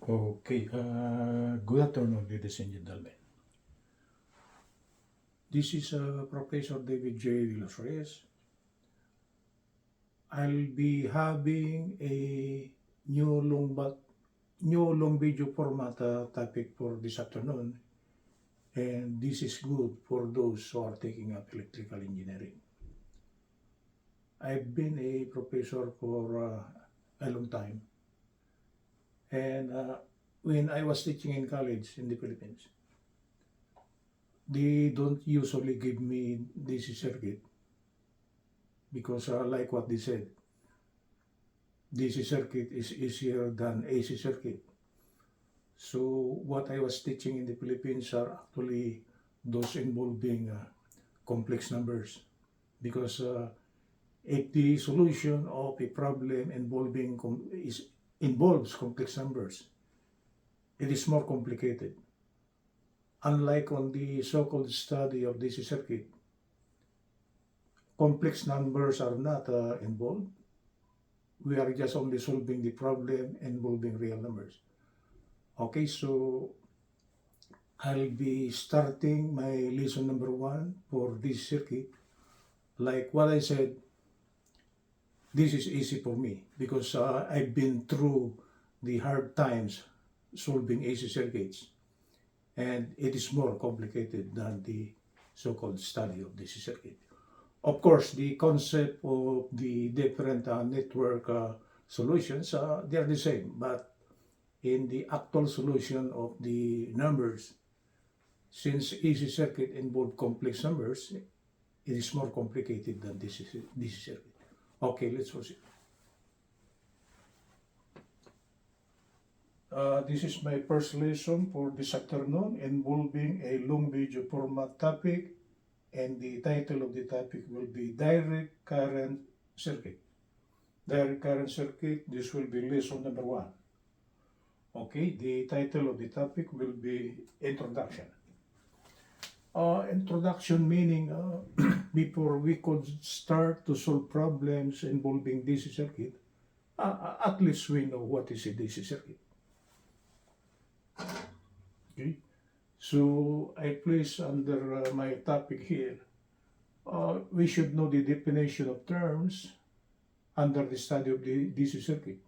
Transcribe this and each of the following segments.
Okay, good afternoon, ladies and gentlemen. This is Professor David J. De Los Reyes. I'll be having a new long but new long video format topic for this afternoon, and this is good for those who are taking up electrical engineering. I've been a professor for a long time, and when I was teaching in college in the Philippines, they don't usually give me DC circuit because like what they said, DC circuit is easier than AC circuit. So what I was teaching in the Philippines are actually those involving complex numbers because if the solution of a problem involves complex numbers, it is more complicated. Unlike on the so-called study of DC circuit, complex numbers are not involved. We are just only solving the problem involving real numbers. Okay, so I'll be starting my lesson number 1 for this circuit. Like what I said, this is easy for me because I've been through the hard times solving AC circuits, and it is more complicated than the so-called study of DC circuit. Of course, the concept of the different network solutions, they are the same, but in the actual solution of the numbers, since AC circuit involve complex numbers, it is more complicated than DC circuit. Okay, let's proceed. This is my first lesson for this afternoon involving a long video format topic, and the title of the topic will be Direct Current Circuit. Direct Current Circuit, this will be lesson number 1. Okay, the title of the topic will be Introduction. Introduction meaning before we could start to solve problems involving DC circuit, at least we know what is a DC circuit. Okay, so I place under my topic here, we should know the definition of terms under the study of the DC circuit,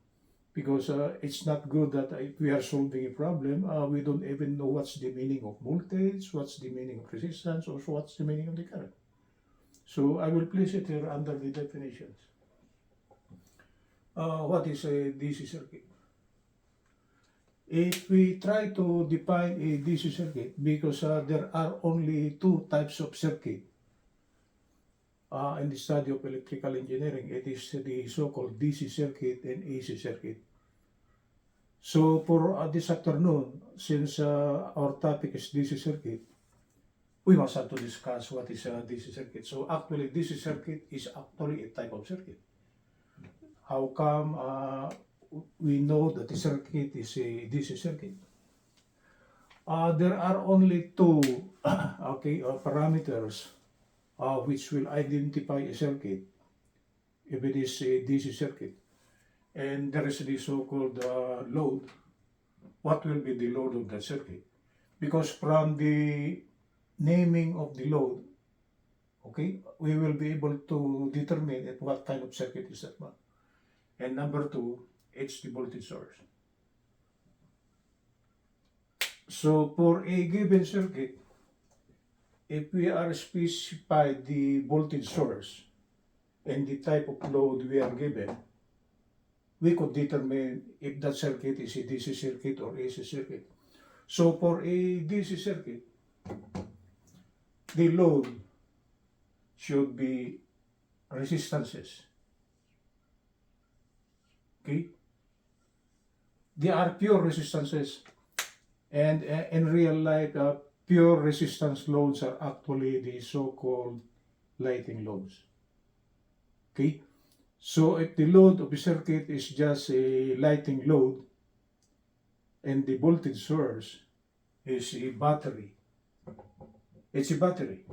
because it's not good that if we are solving a problem, we don't even know what's the meaning of voltage, what's the meaning of resistance, or what's the meaning of the current. So I will place it here under the definitions. What is a DC circuit? If we try to define a DC circuit, because there are only 2 types of circuit in the study of electrical engineering, it is the so-called DC circuit and AC circuit. So for this afternoon, since our topic is DC circuit, we must have to discuss what is a DC circuit. So actually, DC circuit is actually a type of circuit. How come we know that the circuit is a DC circuit? There are only 2 parameters which will identify a circuit if it is a DC circuit. And there is the so-called load. What will be the load of that circuit? Because from the naming of the load, okay, we will be able to determine what kind of circuit is that one. And number 2, it's the voltage source. So for a given circuit, if we are specified the voltage source and the type of load we are given, we could determine if that circuit is a DC circuit or AC circuit. So for a DC circuit, the load should be resistances. Okay? They are pure resistances, and in real life, pure resistance loads are actually the so-called lighting loads. Okay? So if the load of the circuit is just a lighting load and the voltage source is a battery, it's a battery.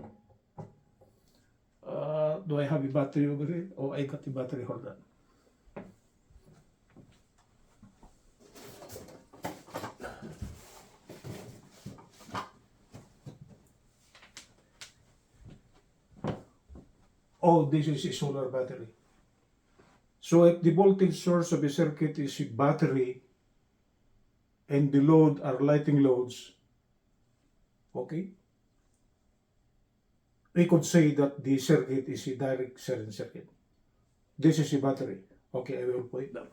Do I have a battery over here? Oh, I got the battery, hold on. Oh, this is a solar battery. So if the voltage source of a circuit is a battery and the load are lighting loads, okay, we could say that the circuit is a direct current circuit. This is a battery. Okay, I will put it down.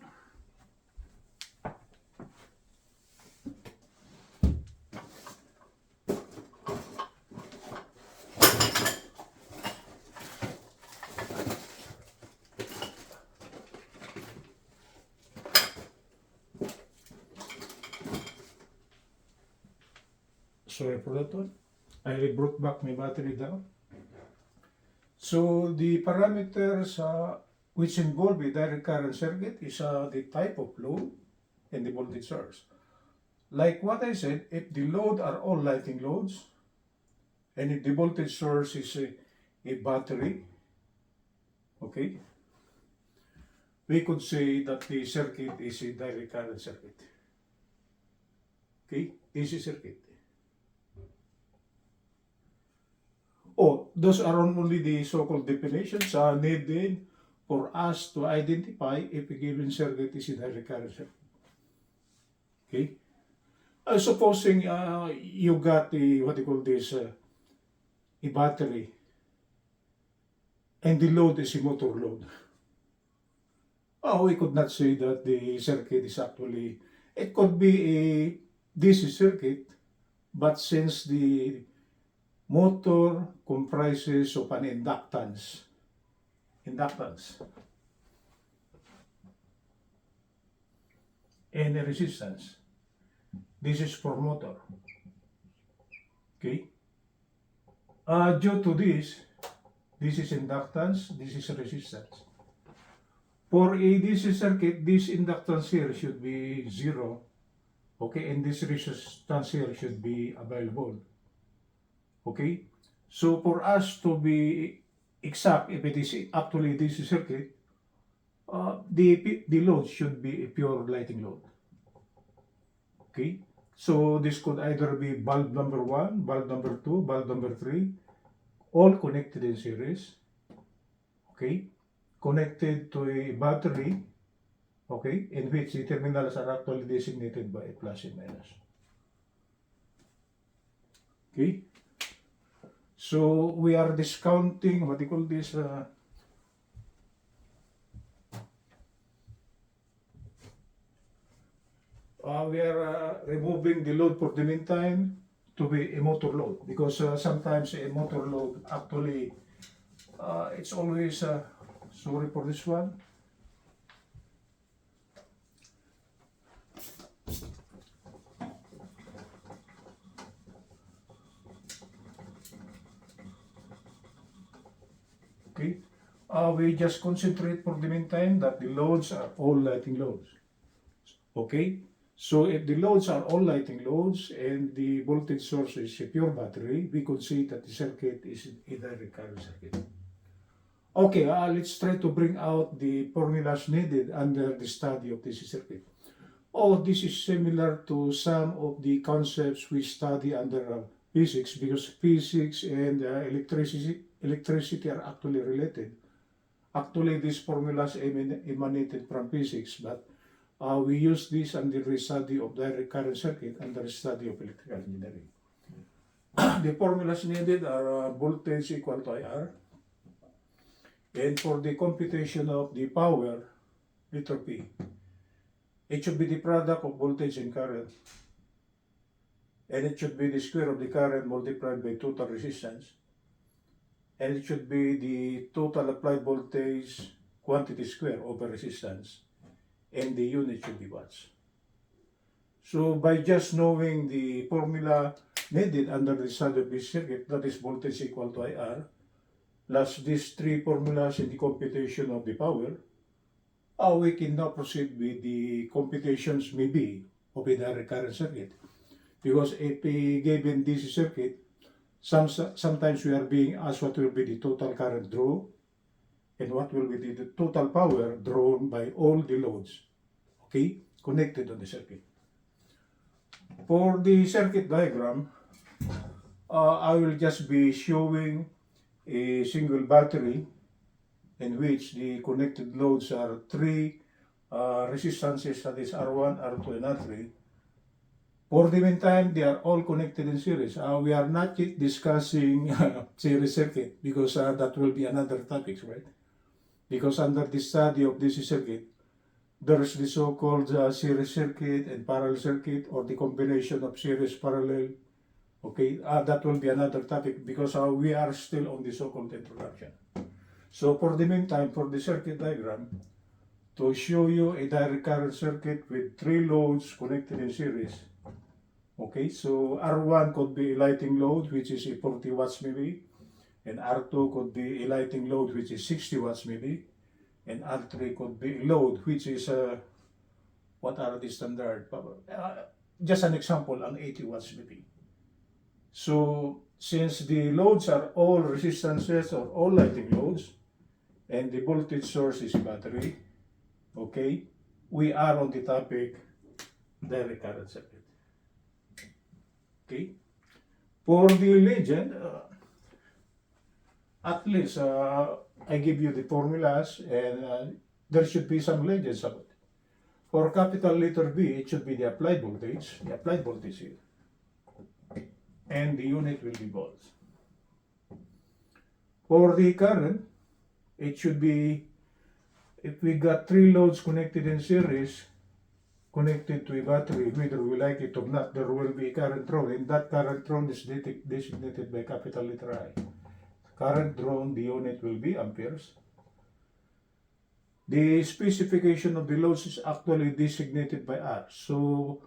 Sorry for that one. I brought back my battery down. So the parameters which involve a direct current circuit is the type of load and the voltage source. Like what I said, if the load are all lighting loads, and if the voltage source is a battery, okay, we could say that the circuit is a direct current circuit. Okay, DC circuit. Oh, those are only the so-called definitions needed for us to identify if a given circuit is a direct current circuit. Okay? Supposing you got the, what you call this, a battery, and the load is a motor load. Oh, we could not say that the circuit is actually, it could be a DC circuit, but since the motor comprises of an inductance, and a resistance. This is for motor. Okay? Due to this is inductance, this is resistance. For a DC circuit, this inductance here should be 0. Okay, and this resistance here should be available. Okay? So for us to be exact, if it is actually DC circuit, the load should be a pure lighting load. Okay? So this could either be bulb number 1, bulb number 2, bulb number 3, all connected in series. Okay? Connected to a battery, okay, in which the terminals are actually designated by a plus and minus. Okay? So we are discounting, what do you call this, we are removing the load for the meantime to be a motor load, because sometimes a motor load actually, it's always, sorry for this one. Okay, we just concentrate for the meantime that the loads are all lighting loads. Okay, so if the loads are all lighting loads and the voltage source is a pure battery, we could say that the circuit is a direct current circuit. Okay, let's try to bring out the formulas needed under the study of DC circuit. Oh, this is similar to some of the concepts we study under physics, because physics and electricity are actually related. Actually, these formulas emanated from physics, but we use this under the study of direct current circuit and the study of electrical engineering. The formulas needed are voltage equal to IR, and for the computation of the power, letter P, it should be the product of voltage and current, and it should be the square of the current multiplied by total resistance, and it should be the total applied voltage quantity square over resistance, and the unit should be watts. So by just knowing the formula needed under the study of this circuit, that is voltage equal to IR, plus these three formulas in the computation of the power, we can now proceed with the computations maybe of a direct current circuit. Because if a given DC circuit, sometimes we are being asked what will be the total current draw and what will be the total power drawn by all the loads, okay, connected on the circuit. For the circuit diagram, I will just be showing a single battery in which the connected loads are three resistances, that is R1, R2, and R3. For the meantime, they are all connected in series. We are not yet discussing series circuit because that will be another topic, right? Because under the study of DC circuit, there's the so-called series circuit and parallel circuit, or the combination of series parallel. Okay, that will be another topic because we are still on the so-called introduction. So for the meantime, for the circuit diagram, to show you a direct current circuit with three loads connected in series. Okay, so R1 could be a lighting load, which is a 40 watts maybe, and R2 could be a lighting load, which is 60 watts maybe, and R3 could be a load, which is, what are the standard power? Just an example, an 80 watts maybe. So, since the loads are all resistances or all lighting loads, and the voltage source is battery, okay, we are on the topic direct current circuit. Okay, for the legend, at least I give you the formulas, and there should be some legends about it. For capital letter B, it should be the applied voltage here, and the unit will be volts. For the current, it should be, if we got three loads connected in series, connected to a battery, whether we like it or not, there will be a current drawn, and that current drawn is designated by capital letter I. Current drawn, the unit will be amperes. The specification of the loads is actually designated by R. So,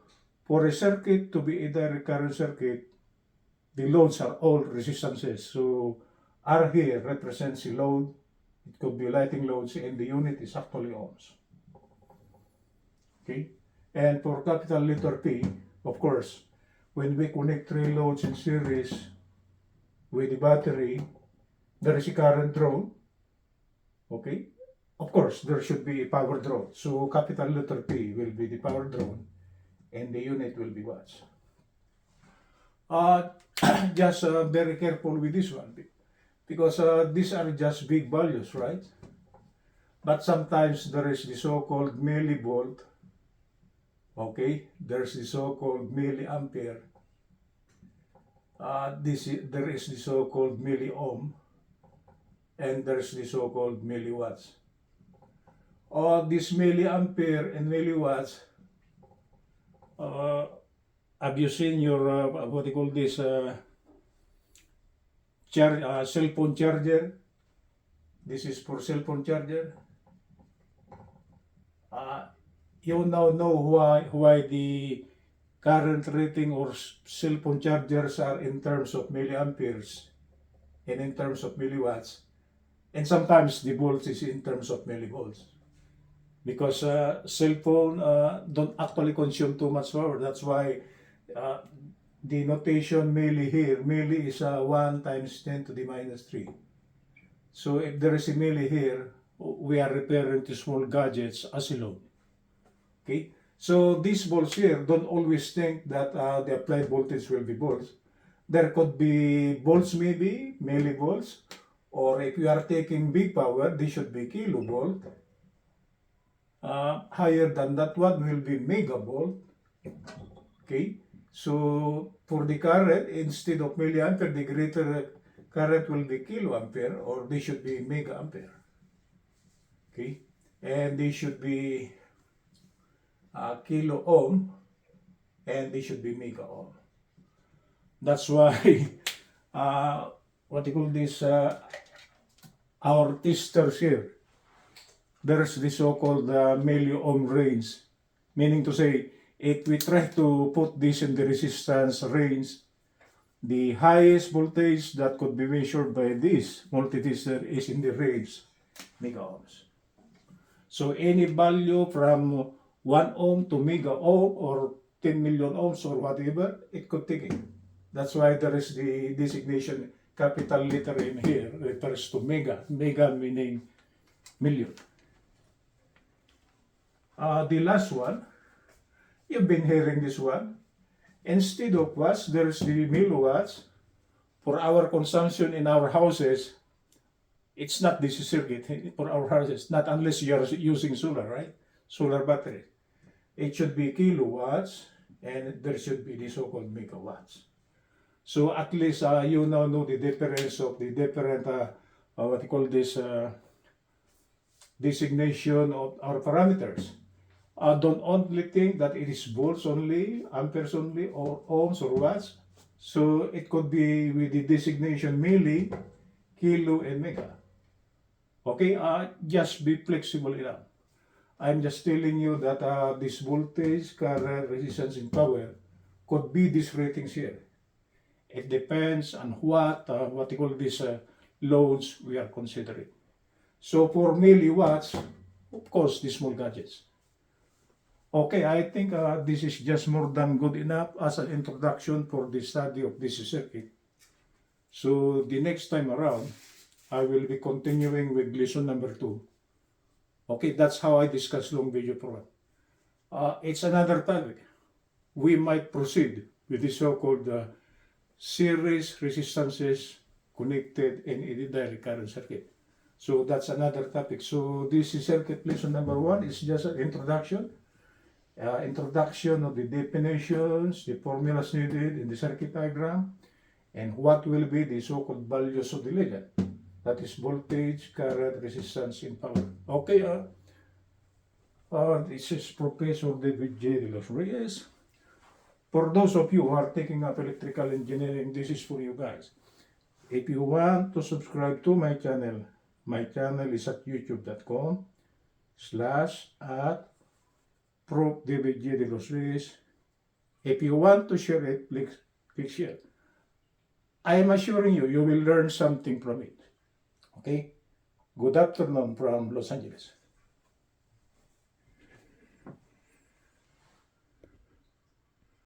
for a circuit to be a direct current circuit, the loads are all resistances. So, R here represents a load. It could be lighting loads, and the unit is actually ohms. Okay? And for capital letter P, of course, when we connect three loads in series with the battery, there is a current drawn. Okay? Of course, there should be a power drawn. So capital letter P will be the power drawn, and the unit will be watts. Just very careful with this one, because these are just big values, right? But sometimes there is the so-called millivolt. Okay, there's the so-called milliampere. There is the so-called milliohm, and there's the so-called milliwatts. All these milliampere and milliwatts, have you seen your, what do you call this, cell phone charger? This is for cell phone charger. You now know why the current rating or cell phone chargers are in terms of milliamperes and in terms of milliwatts, and sometimes the volts is in terms of millivolts, because cell phone don't actually consume too much power. That's why the notation milli here, milli is 1 times 10 to the minus 3. So if there is a milli here, we are referring to small gadgets as a load. Okay, so these volts here, don't always think that the applied voltage will be volts. There could be volts, maybe millivolts, or if you are taking big power, this should be kilovolt. Higher than that one will be megavolt. Okay, so for the current, instead of milliampere, the greater current will be kiloampere, or they should be megaampere. Okay, and they should be kilo ohm, and they should be mega ohm. That's why what do you call this, our testers here, there's the so-called milliohm range, meaning to say, if we try to put this in the resistance range, the highest voltage that could be measured by this multitester is in the range mega ohms. So any value from 1 ohm to mega ohm, or 10 million ohms, or whatever, it could take it. That's why there is the designation capital letter M here, refers to mega. Mega meaning million. The last one, you've been hearing this one. Instead of watts, there's the milliwatts. For our consumption in our houses, It's not this circuit for our houses, not unless you are using solar, right? Solar battery. It should be kilowatts and there should be the so-called megawatts. So at least you now know the difference of the different, what you call this, designation of our parameters. Don't only think that it is volts only, amperes only, or ohms or watts. So it could be with the designation milli, kilo, and mega. Okay, just be flexible enough. I'm just telling you that this voltage, current, resistance, and power could be these ratings here. It depends on what you call these loads we are considering. So for milliwatts, of course, the small gadgets. Okay, I think this is just more than good enough as an introduction for the study of this circuit. So the next time around, I will be continuing with lesson number 2. Okay, that's how I discuss long video program. It's another topic. We might proceed with the so-called series resistances connected in a direct current circuit. So that's another topic. So this is circuit lesson number 1. It's just an introduction. Introduction of the definitions, the formulas needed in the circuit diagram, and what will be the so-called values of the legend. That is voltage, current, resistance, and power. Okay, this is Professor David J. De Los Reyes. For those of you who are taking up electrical engineering, this is for you guys. If you want to subscribe to my channel is at youtube.com/Prof. David J. De Los Reyes. If you want to share it, please share. I am assuring you, you will learn something from it. Okay? Good afternoon from Los Angeles.